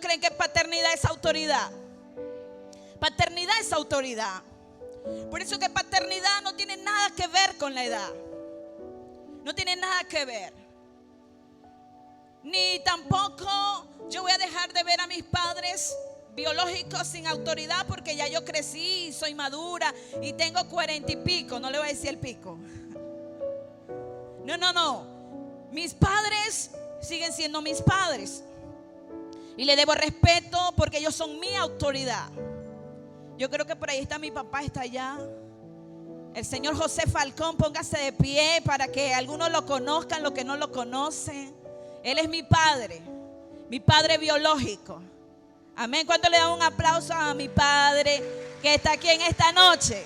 creen que paternidad es autoridad? Paternidad es autoridad. Por eso que paternidad no tiene nada que ver con la edad. No tiene nada que ver. Ni tampoco yo voy a dejar de ver a mis padres biológicos sin autoridad porque ya yo crecí, soy madura y tengo 40 y pico. No le voy a decir el pico. No. Mis padres siguen siendo mis padres y le debo respeto porque ellos son mi autoridad. Yo creo que por ahí está mi papá, está allá. El señor José Falcón, póngase de pie para que algunos lo conozcan, los que no lo conocen. Él es mi padre biológico. Amén. ¿Cuánto le dan un aplauso a mi padre que está aquí en esta noche?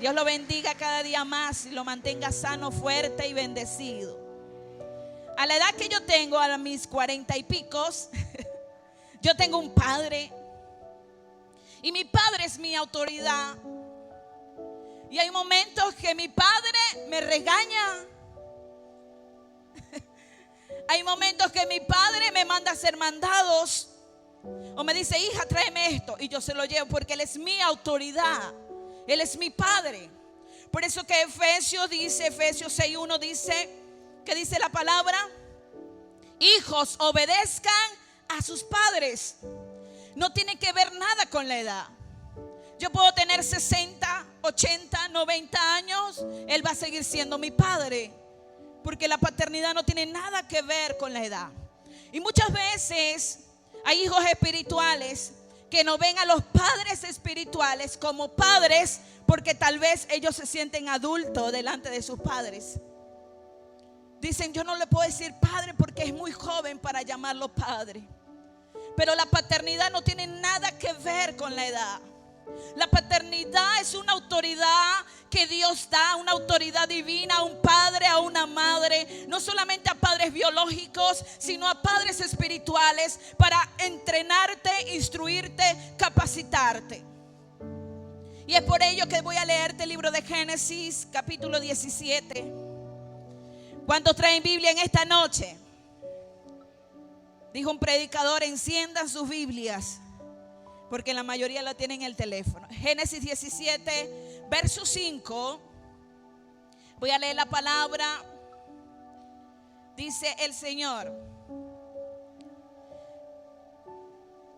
Dios lo bendiga cada día más y lo mantenga sano, fuerte y bendecido. A la edad que yo tengo, a mis 40 y picos, yo tengo un padre. Y mi padre es mi autoridad. Y hay momentos que mi padre me regaña. Hay momentos que mi padre me manda a hacer mandados. O me dice, hija, tráeme esto. Y yo se lo llevo porque Él es mi autoridad. Él es mi padre. Por eso que Efesios 6:1 dice, que dice la palabra: hijos, obedezcan a sus padres. No tiene que ver nada con la edad. Yo puedo tener 60, 80, 90 años. Él va a seguir siendo mi padre. Porque la paternidad no tiene nada que ver con la edad. Y muchas veces hay hijos espirituales que no ven a los padres espirituales como padres porque tal vez ellos se sienten adultos delante de sus padres. Dicen, yo no le puedo decir padre porque es muy joven para llamarlo padre. Pero la paternidad no tiene nada que ver con la edad. La paternidad es una autoridad que Dios da, una autoridad divina a un padre, a una madre, no solamente a padres biológicos, sino a padres espirituales para entrenarte, instruirte, capacitarte. Y es por ello que voy a leerte el libro de Génesis, capítulo 17. ¿Cuántos traen Biblia en esta noche? Dijo un predicador, enciendan sus Biblias, porque la mayoría la tienen en el teléfono. Génesis 17, verso 5. Voy a leer la palabra. Dice el Señor: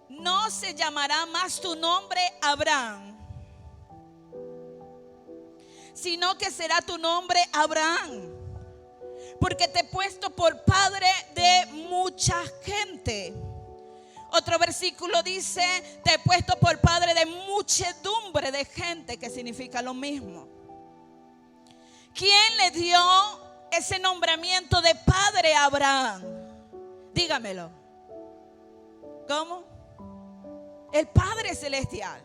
no se llamará más tu nombre Abraham, sino que será tu nombre Abraham, porque te he puesto por padre de mucha gente. Otro versículo dice, te he puesto por padre de muchedumbre de gente, que significa lo mismo. ¿Quién le dio ese nombramiento de padre a Abraham? Dígamelo. ¿Cómo? El Padre Celestial.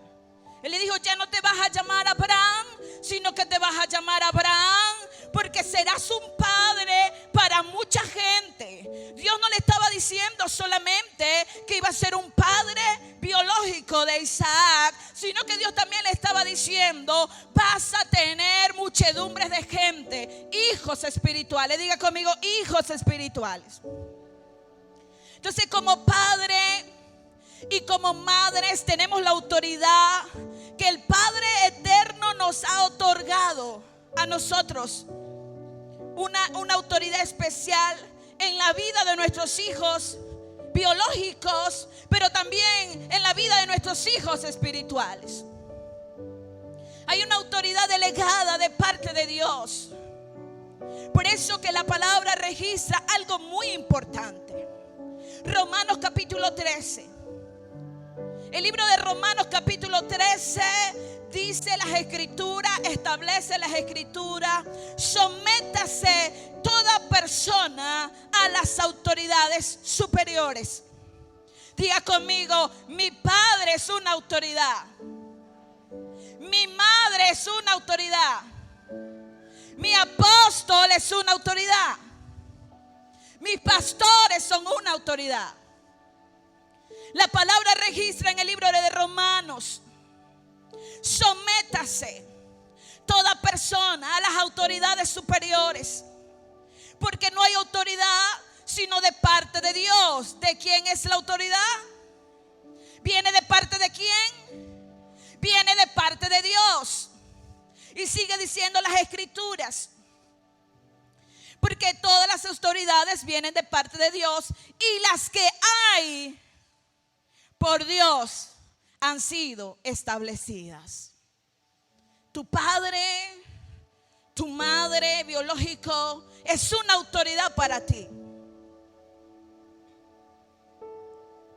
Él le dijo, ya no te vas a llamar Abraham, sino que te vas a llamar Abraham, porque serás un padre para mucha gente. Dios no le estaba diciendo solamente que iba a ser un padre biológico de Isaac, sino que Dios también le estaba diciendo, vas a tener muchedumbres de gente, hijos espirituales. Diga conmigo, hijos espirituales. Entonces, como padre y como madres tenemos la autoridad que el Padre Eterno nos ha otorgado a nosotros, una autoridad especial en la vida de nuestros hijos biológicos, pero también en la vida de nuestros hijos espirituales. Hay una autoridad delegada de parte de Dios. Por eso que la palabra registra algo muy importante. Romanos capítulo 13. El libro de Romanos capítulo 13 dice las escrituras, establece las escrituras: sométase toda persona a las autoridades superiores. Diga conmigo, mi padre es una autoridad, mi madre es una autoridad, mi apóstol es una autoridad, mis pastores son una autoridad. La palabra registra en el libro de Romanos: sométase toda persona a las autoridades superiores, porque no hay autoridad sino de parte de Dios. ¿De quién es la autoridad? ¿Viene de parte de quién? Viene de parte de Dios. Y sigue diciendo las Escrituras: porque todas las autoridades vienen de parte de Dios, y las que hay por Dios han sido establecidas. Tu padre, tu madre biológico es una autoridad para ti.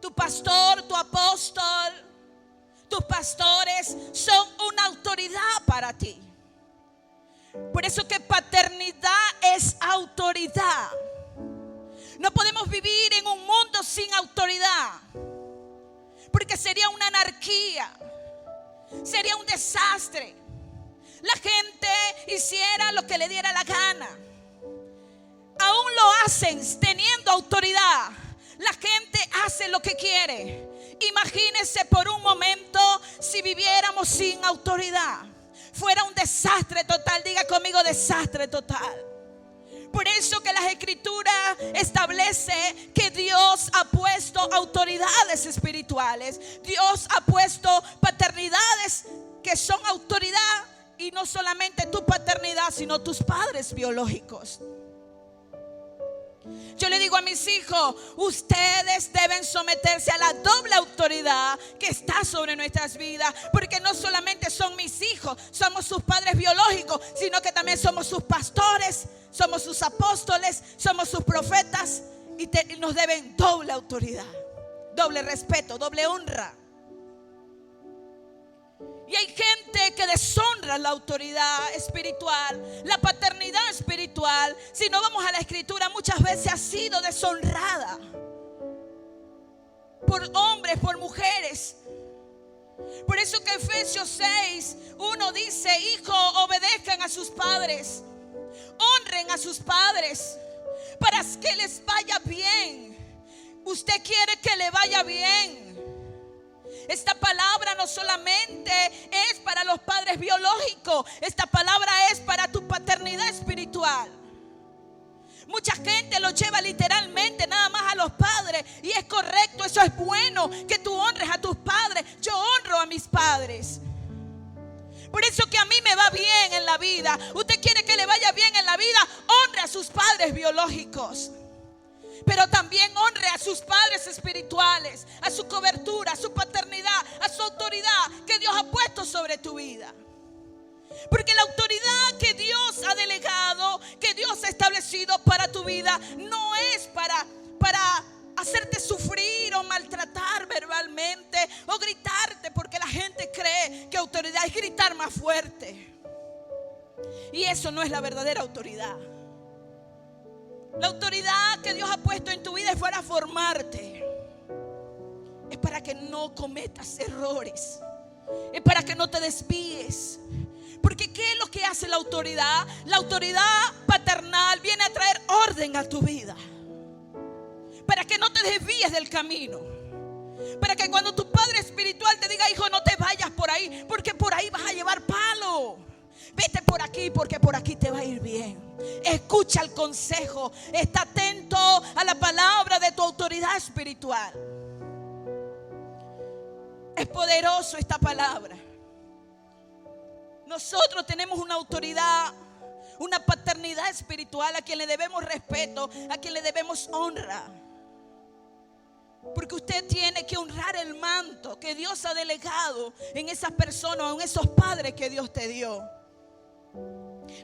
Tu pastor, tu apóstol, tus pastores son una autoridad para ti. Por eso que paternidad es autoridad. No podemos vivir en un mundo sin autoridad, porque sería una anarquía, sería un desastre. La gente hiciera lo que le diera la gana. Aún lo hacen teniendo autoridad. La gente hace lo que quiere. Imagínense por un momento si viviéramos sin autoridad. Fuera un desastre total. Diga conmigo: desastre total. Por eso que las Escrituras establece que Dios ha puesto autoridades espirituales. Dios ha puesto paternidades que son autoridad. Y no solamente tu paternidad, sino tus padres biológicos. Yo le digo a mis hijos: ustedes deben someterse a la doble autoridad que está sobre nuestras vidas, porque no solamente son mis hijos, somos sus padres biológicos, sino que también somos sus pastores, somos sus apóstoles, somos sus profetas, y nos deben doble autoridad, doble respeto, doble honra. Y hay gente que deshonra la autoridad espiritual, la paternidad espiritual. Si no vamos a la Escritura, muchas veces ha sido deshonrada por hombres, por mujeres. Por eso que Efesios 6:1 dice: hijos, obedezcan a sus padres, honren a sus padres, para que les vaya bien. Usted quiere que le vaya bien. Esta palabra no solamente es para los padres biológicos, esta palabra es para tu paternidad espiritual. Mucha gente lo lleva literalmente nada más a los padres, y es correcto, eso es bueno, que tú honres a tus padres. Yo honro a mis padres. Por eso que a mí me va bien en la vida. Usted quiere que le vaya bien en la vida, honre a sus padres biológicos. Pero también honre a sus padres espirituales, a su cobertura, a su paternidad, a su autoridad que Dios ha puesto sobre tu vida. Porque la autoridad que Dios ha delegado, que Dios ha establecido para tu vida, no es para hacerte sufrir o maltratar verbalmente o gritarte, porque la gente cree que autoridad es gritar más fuerte. Y eso no es la verdadera autoridad. La autoridad que Dios ha puesto en tu vida es para formarte. Es para que no cometas errores. Es para que no te desvíes. Porque ¿qué es lo que hace la autoridad? La autoridad paternal viene a traer orden a tu vida, para que no te desvíes del camino. Para que cuando tu padre espiritual te diga: hijo, no te vayas por ahí, porque por ahí vas a llevar palo. Vete por aquí, porque por aquí te va a ir bien. Escucha el consejo. Está atento a la palabra de tu autoridad espiritual. Es poderoso esta palabra. Nosotros tenemos una autoridad, una paternidad espiritual a quien le debemos respeto, a quien le debemos honra. Porque usted tiene que honrar el manto que Dios ha delegado en esas personas, en esos padres que Dios te dio.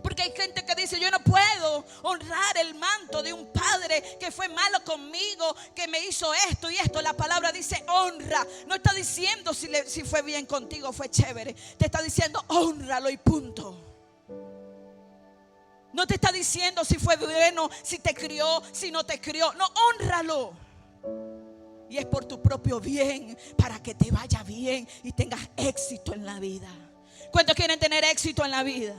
Porque hay gente que dice: yo no puedo honrar el manto de un padre que fue malo conmigo, que me hizo esto y esto. La palabra dice honra. No está diciendo si fue bien contigo, fue chévere. Te está diciendo hónralo y punto. No te está diciendo si fue bueno, si te crió, si no te crió. No, hónralo. Y es por tu propio bien, para que te vaya bien y tengas éxito en la vida. ¿Cuántos quieren tener éxito en la vida?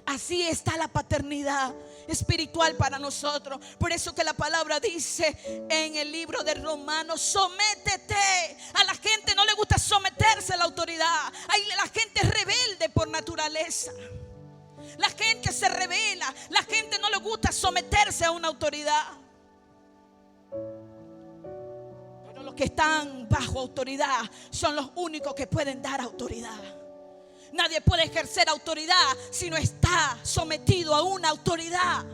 Así está la paternidad espiritual para nosotros. Por eso que la palabra dice en el libro de Romanos: sométete. A la gente no le gusta someterse a la autoridad. La gente es rebelde por naturaleza. La gente se rebela. La gente no le gusta someterse a una autoridad. Pero los que están bajo autoridad son los únicos que pueden dar autoridad. Nadie puede ejercer autoridad si no está sometido a una autoridad.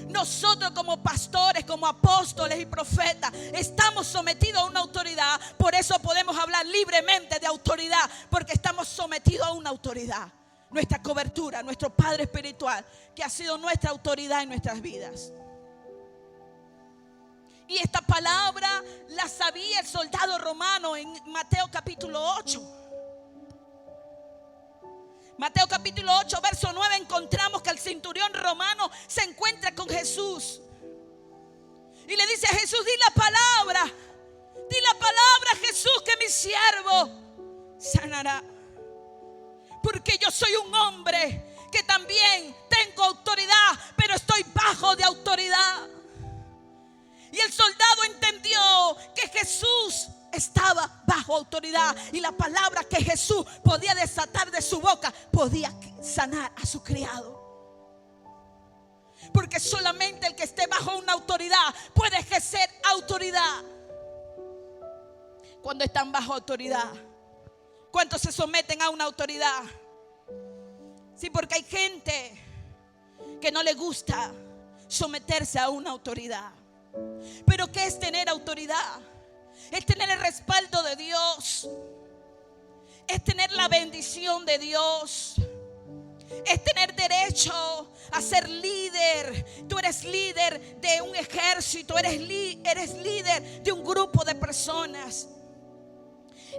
Nosotros como pastores, como apóstoles y profetas, estamos sometidos a una autoridad. Por eso podemos hablar libremente de autoridad, porque estamos sometidos a una autoridad. Nuestra cobertura, nuestro Padre espiritual, que ha sido nuestra autoridad en nuestras vidas. Y esta palabra la sabía el soldado romano en Mateo capítulo 8. Mateo capítulo 8, verso 9, encontramos que el centurión romano se encuentra con Jesús. Y le dice a Jesús: di la palabra Jesús, que mi siervo sanará. Porque yo soy un hombre que también tengo autoridad, pero estoy bajo de autoridad. Y el soldado entendió que Jesús estaba bajo autoridad, y la palabra que Jesús podía desatar de su boca podía sanar a su criado. Porque solamente el que esté bajo una autoridad puede ejercer autoridad. Cuando están bajo autoridad, ¿cuántos se someten a una autoridad? Sí, porque hay gente que no le gusta someterse a una autoridad. Pero ¿qué es tener autoridad? Es tener el respaldo de Dios. Es tener la bendición de Dios. Es tener derecho a ser líder. Tú eres líder de un ejército. Eres líder de un grupo de personas.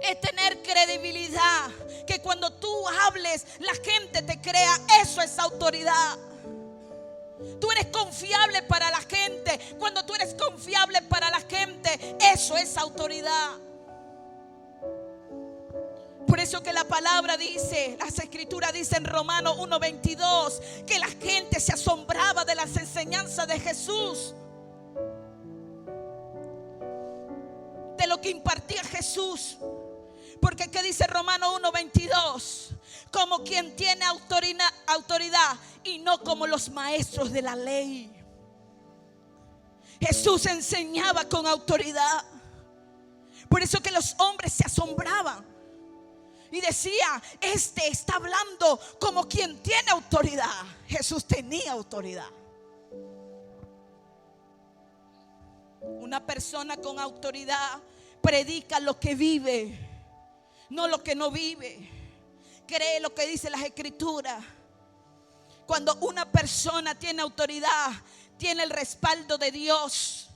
Es tener credibilidad. Que cuando tú hables, la gente te crea. Eso es autoridad. Tú eres confiable para la gente. Cuando tú eres confiable para la gente, eso es autoridad. Por eso que la palabra dice, las escrituras dicen en Romanos 1:22, que la gente se asombraba de las enseñanzas de Jesús, de lo que impartía Jesús. Porque ¿qué dice Romanos 1:22? Como quien tiene autoridad y no como los maestros de la ley. Jesús enseñaba con autoridad. Por eso que los hombres se asombraban y decía: este está hablando como quien tiene autoridad. Jesús tenía autoridad. Una persona con autoridad predica lo que vive, no lo que no vive. Cree lo que dice las escrituras. Cuando una persona tiene autoridad, tiene el respaldo de Dios,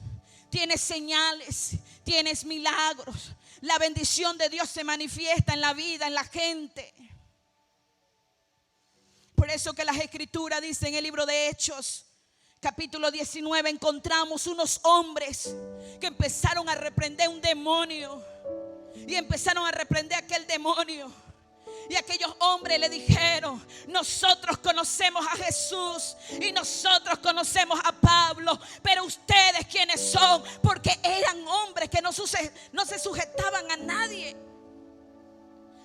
tiene señales, tienes milagros. La bendición de Dios se manifiesta en la vida, en la gente. Por eso que las escrituras dicen en el libro de Hechos, capítulo 19, encontramos unos hombres que empezaron a reprender un demonio. Y empezaron a reprender a aquel demonio. Y aquellos hombres le dijeron: nosotros conocemos a Jesús y nosotros conocemos a Pablo, pero ustedes ¿quiénes son? Porque eran hombres que no se sujetaban a nadie,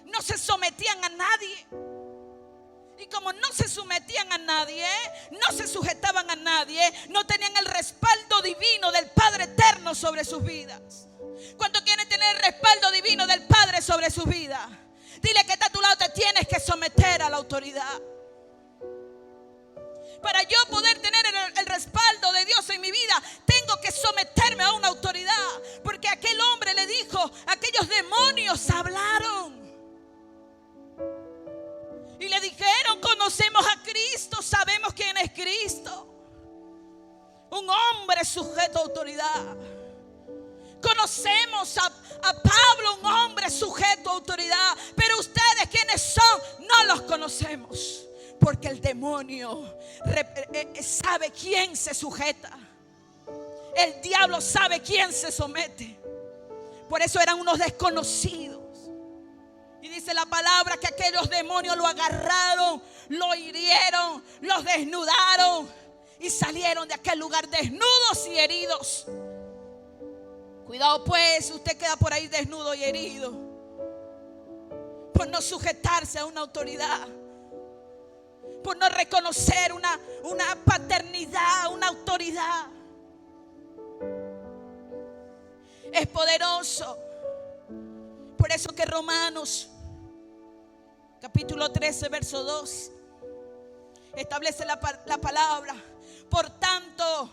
no se sometían a nadie. Y como no se sometían a nadie, no se sujetaban a nadie, no tenían el respaldo divino del Padre eterno sobre sus vidas. ¿Cuántos quieren tener el respaldo divino del Padre sobre sus vidas? Dile que está a tu lado: te tienes que someter a la autoridad. Para yo poder tener el respaldo de Dios en mi vida, tengo que someterme a una autoridad. Porque aquel hombre le dijo, aquellos demonios hablaron y le dijeron: conocemos a Cristo, sabemos quién es Cristo. Un hombre sujeto a autoridad. Conocemos a Pablo, un hombre sujeto a autoridad. Pero ustedes ¿quiénes son? No los conocemos. Porque el demonio sabe quién se sujeta. El diablo sabe quién se somete. Por eso eran unos desconocidos. Y dice la palabra que aquellos demonios lo agarraron, lo hirieron, los desnudaron y salieron de aquel lugar desnudos y heridos. Cuidado pues, usted queda por ahí desnudo y herido por no sujetarse a una autoridad, por no reconocer una paternidad, una autoridad. Es poderoso. Por eso que Romanos capítulo 13 verso 2 establece la palabra: por tanto,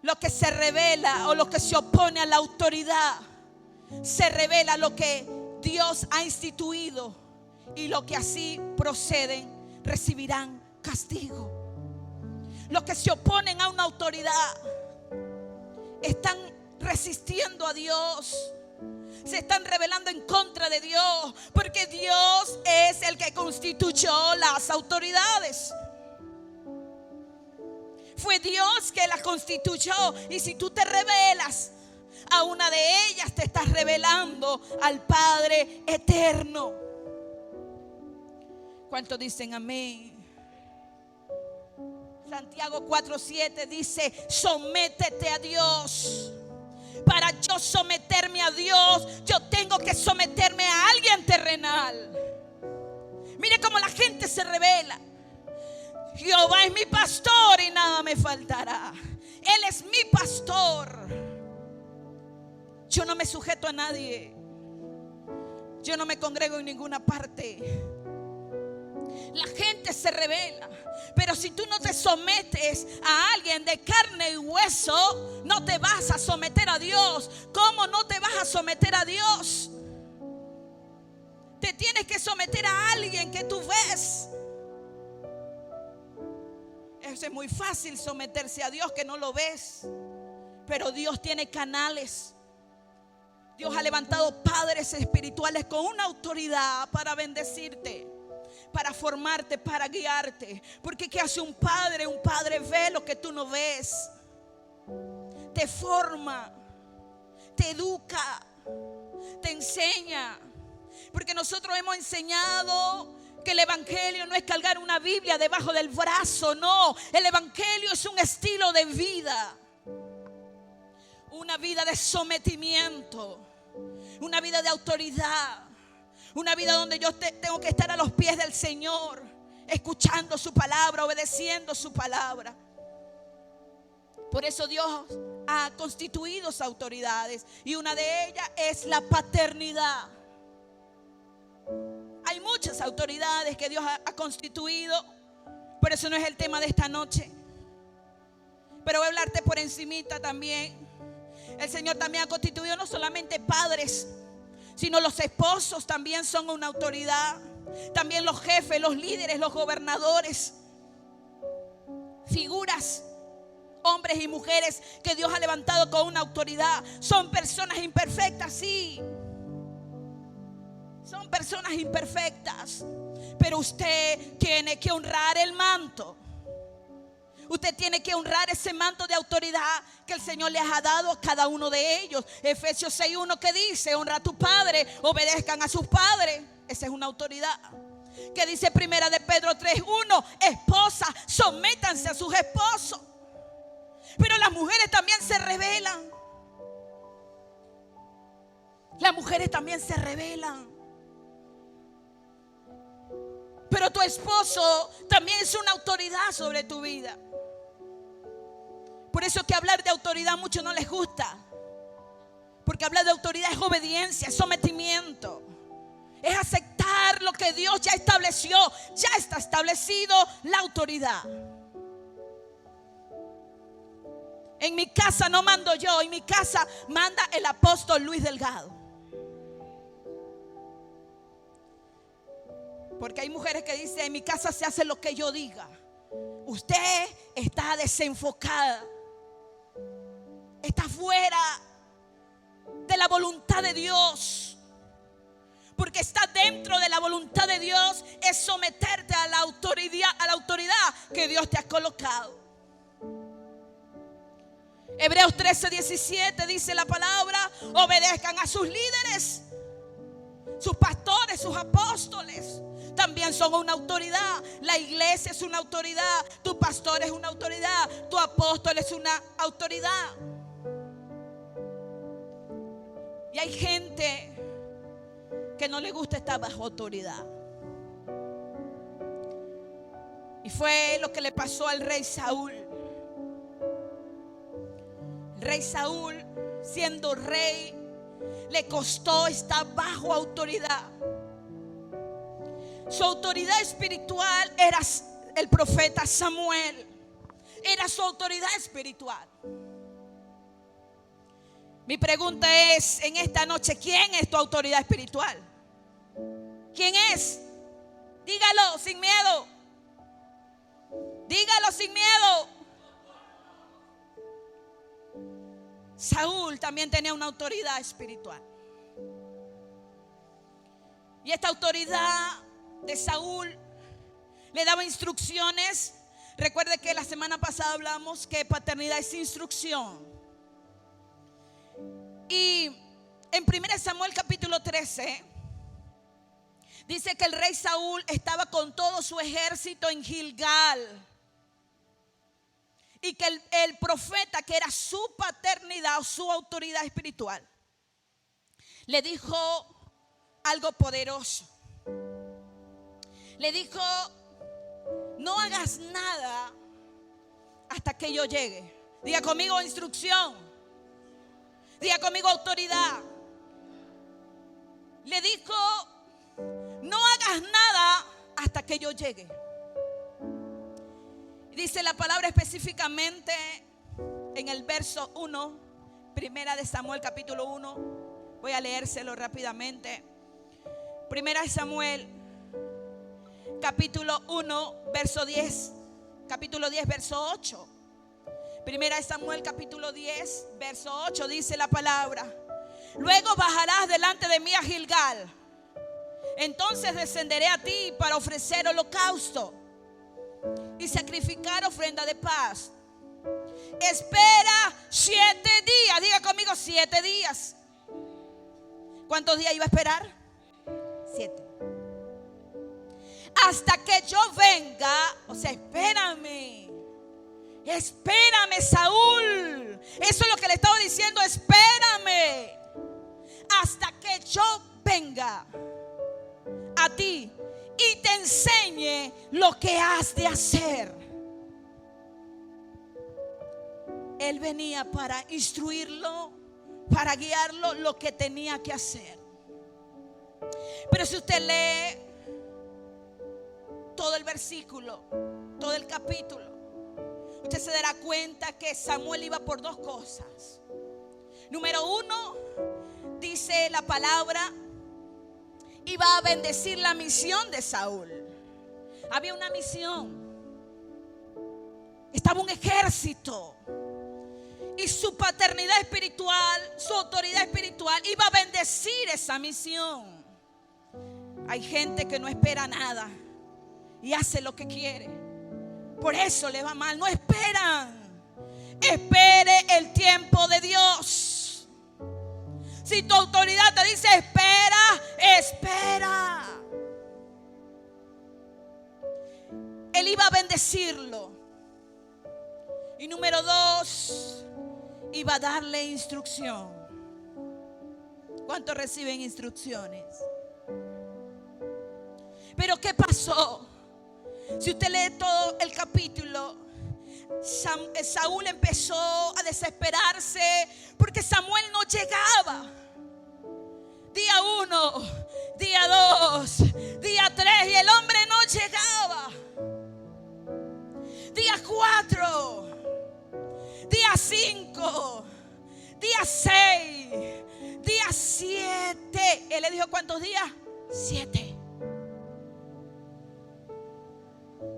lo que se revela o lo que se opone a la autoridad, se revela lo que Dios ha instituido, y lo que así proceden recibirán castigo. Los que se oponen a una autoridad están resistiendo a Dios, se están rebelando en contra de Dios, porque Dios es el que constituyó las autoridades. Fue Dios que las constituyó, y si tú te rebelas a una de ellas, te estás revelando al Padre eterno. ¿Cuántos dicen amén? Santiago 4:7 dice: sométete a Dios. Para yo someterme a Dios, yo tengo que someterme a alguien terrenal. Mire cómo la gente se revela. Jehová es mi pastor y nada me faltará. Él es mi pastor. Yo no me sujeto a nadie. Yo no me congrego en ninguna parte. La gente se revela, pero si tú no te sometes a alguien de carne y hueso, no te vas a someter a Dios. ¿Cómo no te vas a someter a Dios? Te tienes que someter a alguien que tú ves. Es muy fácil someterse a Dios que no lo ves, pero Dios tiene canales. Dios ha levantado padres espirituales con una autoridad para bendecirte, para formarte, para guiarte. Porque ¿qué hace un padre? Un padre ve lo que tú no ves. Te forma, te educa, te enseña. Porque nosotros hemos enseñado que el evangelio no es cargar una Biblia debajo del brazo. No, el evangelio es un estilo de vida. Una vida de sometimiento, una vida de autoridad, una vida donde yo tengo que estar a los pies del Señor, escuchando su palabra, obedeciendo su palabra. Por eso Dios ha constituido sus autoridades, y una de ellas es la paternidad. Hay muchas autoridades que Dios ha constituido, pero eso no es el tema de esta noche. Pero voy a hablarte por encimita también. El Señor también ha constituido no solamente padres, sino los esposos también son una autoridad. También los jefes, los líderes, los gobernadores. Figuras, hombres y mujeres que Dios ha levantado con una autoridad. Son personas imperfectas, sí. Son personas imperfectas. Pero usted tiene que honrar el manto. Usted tiene que honrar ese manto de autoridad que el Señor les ha dado a cada uno de ellos. Efesios 6:1 que dice: honra a tu padre, obedezcan a sus padres. Esa es una autoridad. Que dice Primera de Pedro 3:1: esposas, sométanse a sus esposos. Pero las mujeres también se rebelan. Las mujeres también se rebelan. Pero tu esposo también es una autoridad sobre tu vida. Por eso que hablar de autoridad a muchos no les gusta. Porque hablar de autoridad es obediencia, es sometimiento. Es aceptar lo que Dios ya estableció. Ya está establecido la autoridad. En mi casa no mando yo, en mi casa manda el apóstol Luis Delgado. Porque hay mujeres que dicen: en mi casa se hace lo que yo diga. Usted está desenfocada. Está fuera de la voluntad de Dios. Porque está dentro de la voluntad de Dios es someterte a la autoridad que Dios te ha colocado. Hebreos 13:17 dice la palabra: obedezcan a sus líderes. Sus pastores, sus apóstoles también son una autoridad. La iglesia es una autoridad. Tu pastor es una autoridad. Tu apóstol es una autoridad. Y hay gente que no le gusta estar bajo autoridad. fue lo que le pasó al rey Saúl. El rey Saúl, siendo rey, le costó estar bajo autoridad. Su autoridad espiritual era el profeta Samuel. Era su autoridad espiritual. Mi pregunta es en esta noche: ¿quién es tu autoridad espiritual? ¿Quién es? Dígalo sin miedo. Dígalo sin miedo. Saúl también tenía una autoridad espiritual. Y esta autoridad de Saúl le daba instrucciones. Recuerde que la semana pasada hablamos que paternidad es instrucción. Y en 1 Samuel capítulo 13 dice que el rey Saúl estaba con todo su ejército en Gilgal. Y que el profeta, que era su paternidad o su autoridad espiritual, le dijo algo poderoso. Le dijo: no hagas nada hasta que yo llegue. Diga conmigo instrucción. Diga conmigo autoridad. Le dijo: no hagas nada hasta que yo llegue. Dice la palabra específicamente en el verso 1, primera de Samuel capítulo 1. Voy a leérselo rápidamente. Primera de Samuel capítulo 1 verso 10. Capítulo 10 verso 8. Primera de Samuel capítulo 10 verso 8 dice la palabra: luego bajarás delante de mí a Gilgal. Entonces descenderé a ti para ofrecer holocausto y sacrificar ofrenda de paz. Espera 7 días. Diga conmigo 7 días. ¿Cuántos días iba a esperar? 7. Hasta que yo venga. O sea, espérame. Espérame, Saúl. Eso es lo que le estaba diciendo. Espérame hasta que yo venga a ti y te enseñe lo que has de hacer. Él venía para instruirlo, para guiarlo lo que tenía que hacer. Pero si usted lee todo el versículo, todo el capítulo, usted se dará cuenta que Samuel iba por 2 cosas. Número 1, dice la palabra, iba a bendecir la misión de Saúl. Había una misión. Estaba un ejército. Y su paternidad espiritual, su autoridad espiritual, iba a bendecir esa misión. Hay gente que no espera nada y hace lo que quiere. Por eso le va mal. No esperan. Espere el tiempo de Dios. Si tu autoridad te dice espera, espera. Él iba a bendecirlo. Y número 2, iba a darle instrucción. ¿Cuántos reciben instrucciones? Pero ¿qué pasó? Si usted lee todo el capítulo, Saúl empezó a desesperarse porque Samuel no llegaba. Día 1, día 2, día 3 y el hombre no llegaba. Día 4, día 5, día 6, día 7. Él le dijo: ¿cuántos días? 7.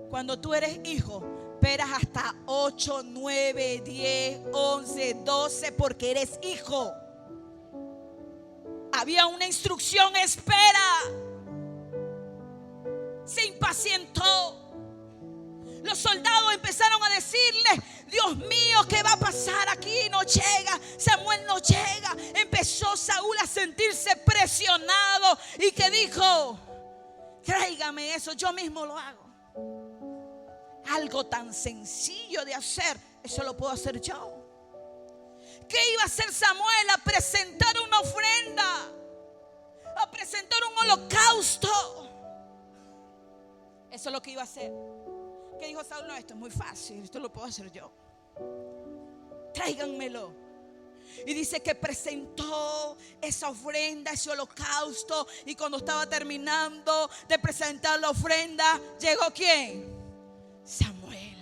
Cuando tú eres hijo, esperas hasta 8, 9, 10, 11, 12 porque eres hijo. Había una instrucción: espera. Se impacientó. Los soldados empezaron a decirle: Dios mío, ¿qué va a pasar aquí? No llega, Samuel no llega. Empezó Saúl a sentirse presionado y que dijo: tráigame eso, yo mismo lo hago. Algo tan sencillo de hacer, eso lo puedo hacer yo. ¿Qué iba a hacer Samuel? A presentar una ofrenda, a presentar un holocausto. Eso es lo que iba a hacer. ¿Qué dijo Saúl? No, esto es muy fácil, esto lo puedo hacer yo. Tráiganmelo. Y dice que presentó esa ofrenda, ese holocausto. Y cuando estaba terminando de presentar la ofrenda, ¿llegó quién? Samuel.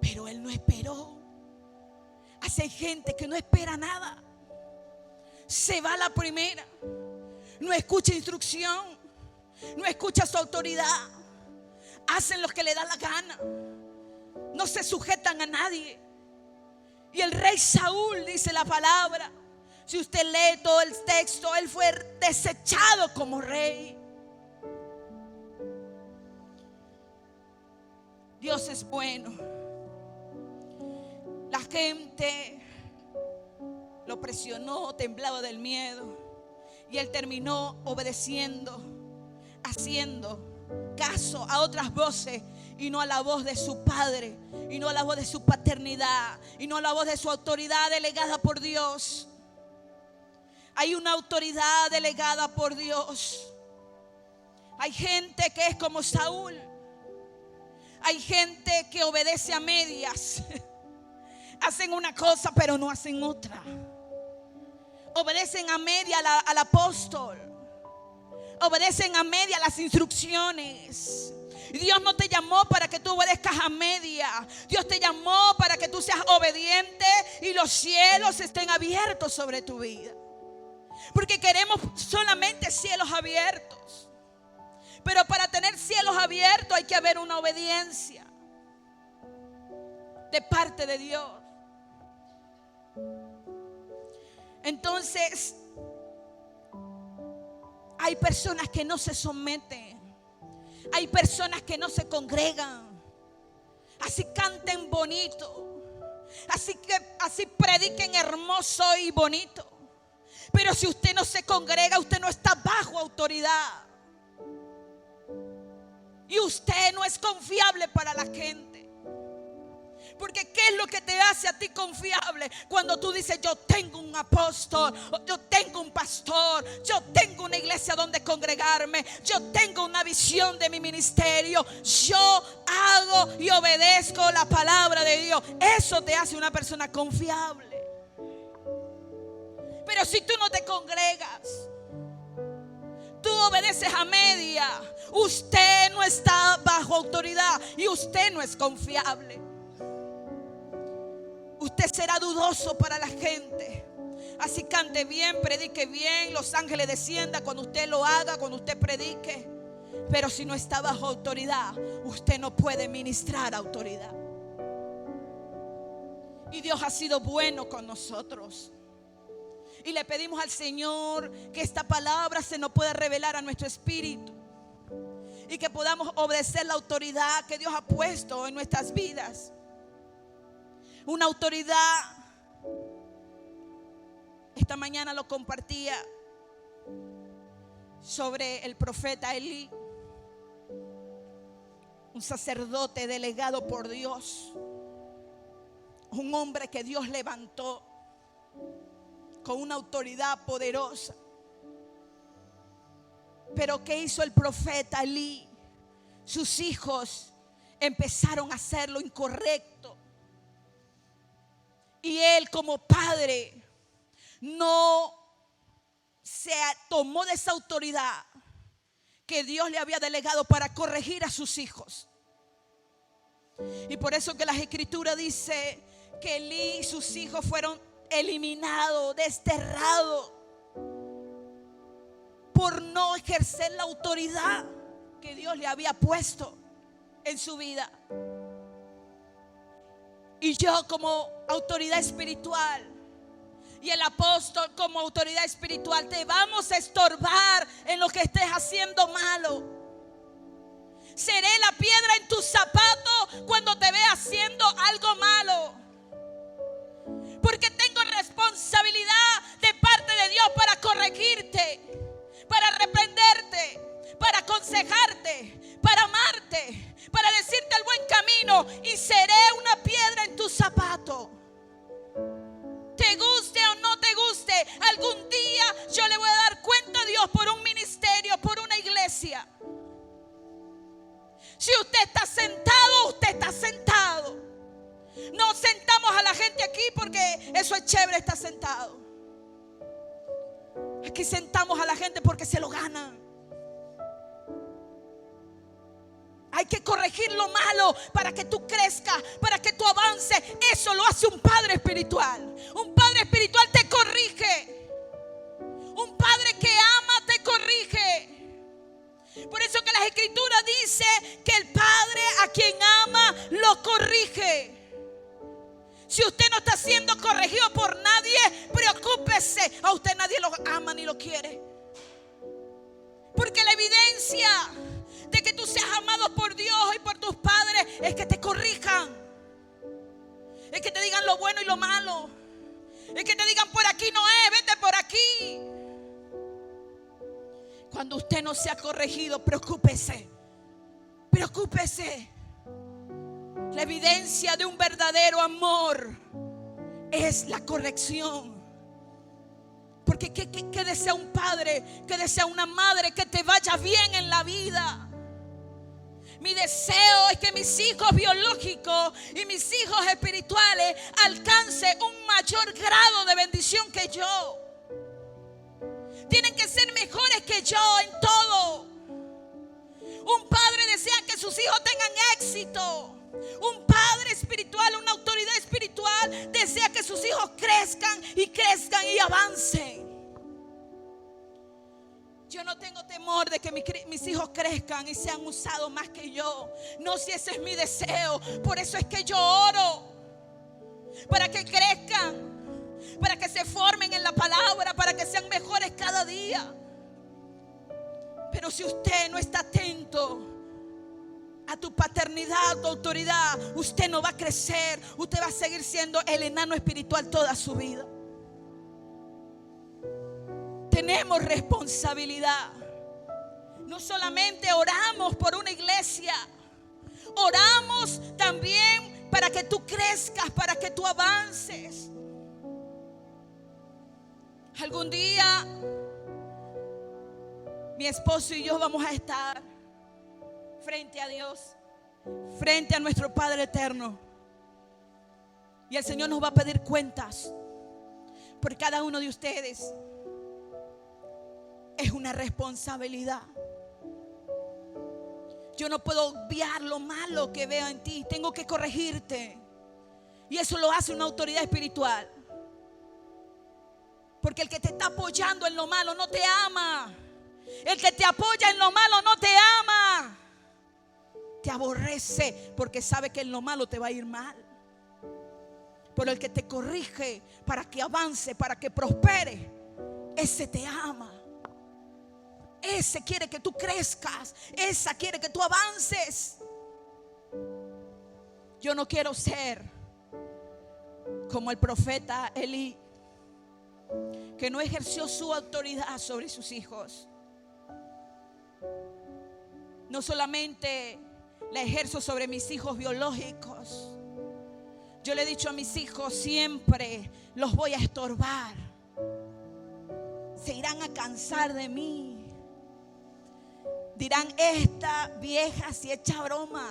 Pero él no esperó. Hay gente que no espera nada. Se va a la primera. No escucha instrucción. No escucha su autoridad. Hacen lo que le da la gana. No se sujetan a nadie. Y el rey Saúl, dice la palabra, si usted lee todo el texto, él fue desechado como rey. Dios es bueno. La gente lo presionó, temblaba del miedo. Y él terminó obedeciendo, haciendo caso a otras voces y no a la voz de su padre, y no a la voz de su paternidad, y no a la voz de su autoridad delegada por Dios. Hay una autoridad delegada por Dios. Hay gente que es como Saúl. Hay gente que obedece a medias. Hacen una cosa pero no hacen otra. Obedecen a media al apóstol. Obedecen a media las instrucciones. Dios no te llamó para que tú obedezcas a media. Dios te llamó para que tú seas obediente y los cielos estén abiertos sobre tu vida. Porque queremos solamente cielos abiertos. Pero para tener cielos abiertos hay que haber una obediencia de parte de Dios. Entonces, hay personas que no se someten. Hay personas que no se congregan. Así canten bonito. Así prediquen hermoso y bonito. Pero si usted no se congrega, usted no está bajo autoridad. Y usted no es confiable para la gente. Porque ¿qué es lo que te hace a ti confiable? Cuando tú dices: yo tengo un apóstol, yo tengo un pastor, yo tengo una iglesia donde congregarme, yo tengo una visión de mi ministerio, yo hago y obedezco la palabra de Dios. Eso te hace una persona confiable. Pero si tú no te congregas, tú obedeces a media, usted no está bajo autoridad y usted no es confiable. Usted será dudoso para la gente. Así cante bien, predique bien, los ángeles desciendan cuando usted lo haga, cuando usted predique. Pero si no está bajo autoridad, usted no puede ministrar autoridad. Y Dios ha sido bueno con nosotros. Y le pedimos al Señor que esta palabra se nos pueda revelar a nuestro espíritu. Y que podamos obedecer la autoridad que Dios ha puesto en nuestras vidas. Una autoridad, esta mañana lo compartía, sobre el profeta Elí, un sacerdote delegado por Dios, un hombre que Dios levantó con una autoridad poderosa. Pero ¿qué hizo el profeta Elí? Sus hijos empezaron a hacer lo incorrecto. Y él, como padre, no se tomó de esa autoridad que Dios le había delegado para corregir a sus hijos. Y por eso que las escrituras dice que Elí y sus hijos fueron eliminados, desterrados, por no ejercer la autoridad que Dios le había puesto en su vida. Y yo, como autoridad espiritual, y el apóstol como autoridad espiritual, te vamos a estorbar en lo que estés haciendo malo. Seré la piedra en tu zapato cuando te vea haciendo algo malo. Porque tengo responsabilidad de parte de Dios para corregirte, para reprenderte, para aconsejarte, para amarte, para decirte el buen camino. Y seré una piedra en tu zapato. Te guste o no te guste, algún día yo le voy a dar cuenta a Dios por un ministerio, por una iglesia. sentado, usted está sentado. No sentamos a la gente aquí porque eso es chévere estar sentado. Aquí sentamos a la gente porque se lo ganan. Hay que corregir lo malo para que tú crezcas, para que tú avances. Eso lo hace un padre espiritual. Un padre espiritual te corrige. Un padre que ama te corrige. Por eso que las escrituras dice que el padre a quien ama lo corrige. Si usted no está siendo corregido por nadie, preocúpese. A usted nadie lo ama ni lo quiere. Porque la evidencia de que tú seas amado por Dios y por tus padres es que te corrijan. Es que te digan lo bueno y lo malo. Es que te digan por aquí no es, vete por aquí. Cuando usted no sea corregido, preocúpese. Preocúpese. La evidencia de un verdadero amor es la corrección. Porque ¿qué desea un padre? ¿Qué desea una madre? Que te vaya bien en la vida. Mi deseo es que mis hijos biológicos y mis hijos espirituales alcancen un mayor grado de bendición que yo. Tienen que ser mejores que yo en todo. Un padre desea que sus hijos tengan éxito. Un padre espiritual, una autoridad espiritual desea que sus hijos crezcan y avancen. Yo no tengo temor de que mis hijos crezcan y sean usados más que yo. No, si ese es mi deseo. Por eso es que yo oro. Para que crezcan, para que se formen en la palabra, para que sean mejores cada día. Pero si usted no está atento a tu paternidad, a tu autoridad, usted no va a crecer. Usted va a seguir siendo el enano espiritual toda su vida. Tenemos responsabilidad. No solamente oramos por una iglesia, oramos también para que tú crezcas, para que tú avances. Algún día mi esposo y yo vamos a estar frente a Dios, frente a nuestro Padre eterno. Y el Señor nos va a pedir cuentas por cada uno de ustedes. Es una responsabilidad. Yo no puedo obviar lo malo que veo en ti. Tengo que corregirte. Y eso lo hace una autoridad espiritual. Porque el que te está apoyando en lo malo no te ama. El que te apoya en lo malo no te ama. Te aborrece porque sabe que en lo malo te va a ir mal. Pero el que te corrige para que avance, para que prospere, ese te ama. Ese quiere que tú crezcas. Esa quiere que tú avances. Yo no quiero ser como el profeta Elí, que no ejerció su autoridad sobre sus hijos. No solamente la ejerzo sobre mis hijos biológicos. Yo le he dicho a mis hijos, siempre los voy a estorbar. Se irán a cansar de mí. Dirán, esta vieja si echa broma.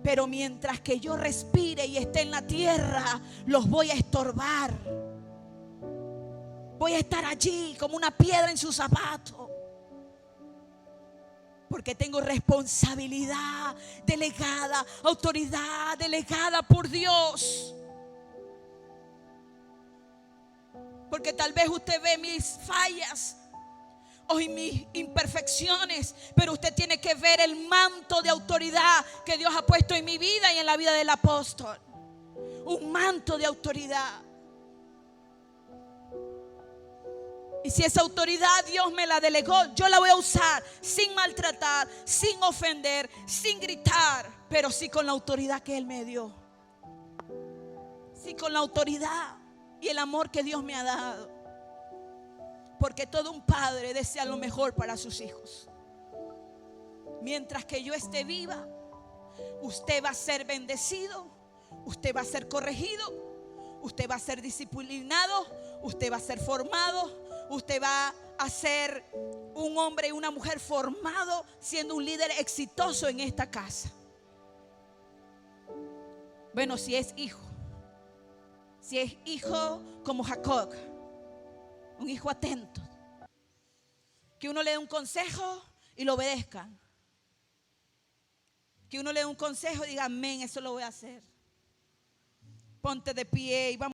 Pero mientras que yo respire y esté en la tierra, los voy a estorbar. Voy a estar allí como una piedra en su zapato. Porque tengo responsabilidad delegada, autoridad delegada por Dios. Porque tal vez usted ve mis fallas o mis imperfecciones, pero usted tiene que ver el manto de autoridad que Dios ha puesto en mi vida y en la vida del apóstol. Un manto de autoridad. Y si esa autoridad Dios me la delegó, yo la voy a usar sin maltratar, sin ofender, sin gritar, pero sí con la autoridad que Él me dio. Sí, con la autoridad y el amor que Dios me ha dado. Porque todo un padre desea lo mejor para sus hijos. Mientras que yo esté viva, usted va a ser bendecido, usted va a ser corregido, usted va a ser disciplinado, usted va a ser formado, usted va a ser un hombre y una mujer formado, siendo un líder exitoso en esta casa? Bueno, si es hijo como Jacob, un hijo atento, que uno le dé un consejo y lo obedezca, que uno le dé un consejo y diga amén, eso lo voy a hacer. Ponte de pie y vamos.